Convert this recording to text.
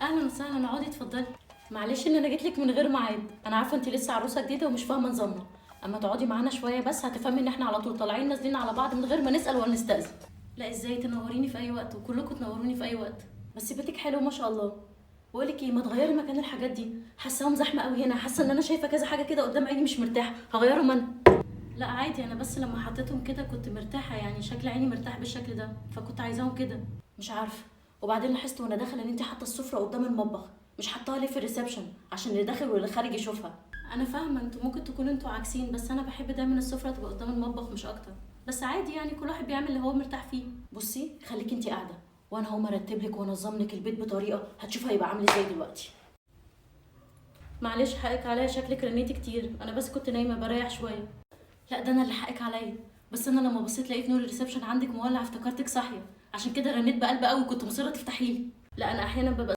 اهلا وسهلا، اقعدي اتفضلي. معلش ان انا جيت لك من غير ميعاد، انا عارفه انت لسه عروسه جديده ومش فاهمه نظامنا. اما تقعدي معانا شويه بس هتفهمي ان احنا على طول طالعين نازلين على بعض من غير ما نسال ولا نستاذن. لا ازاي، تنوريني في اي وقت وكلكم تنوروني في اي وقت. بس بيتك حلو ما شاء الله. بقول لك ايه، ما تغيري مكان الحاجات دي، حاساهم زحمه قوي هنا، حاسه ان انا شايفه كذا حاجه كده قدام عيني مش مرتاحه، هغيرهم انا. لا عادي، انا بس لما حطيتهم كده كنت مرتاحه، يعني شكل عيني مرتاح بالشكل ده فكنت عايزاهم كده. مش عارفه. وبعدين لاحظت وانا داخله ان انت حاطه السفره قدام المطبخ، مش حطاها ليه في الريسبشن عشان اللي داخل واللي خارج يشوفها. انا فاهمه انتوا ممكن تكونوا انتوا عاكسين، بس انا بحب دايما السفره تبقى قدام المطبخ مش اكتر. بس عادي يعني، كل واحد بيعمل اللي هو مرتاح فيه. بصي خليكي انت قاعده وانا هقوم ارتب لك وانظم لك البيت بطريقه هتشوفها هيبقى عامل ازاي دلوقتي. معلش حقك عليا، شكلك رنيتي كتير، انا بس كنت نايمه بريح شويه. لا ده انا اللي حقك عليا، بس انا لما بصيت لقيت نور الريسبشن عندك مولع افتكرتك صاحيه، عشان كده رنيت بقلب قوي، كنت مصره تفتحي لي. لا انا احيانا ببقى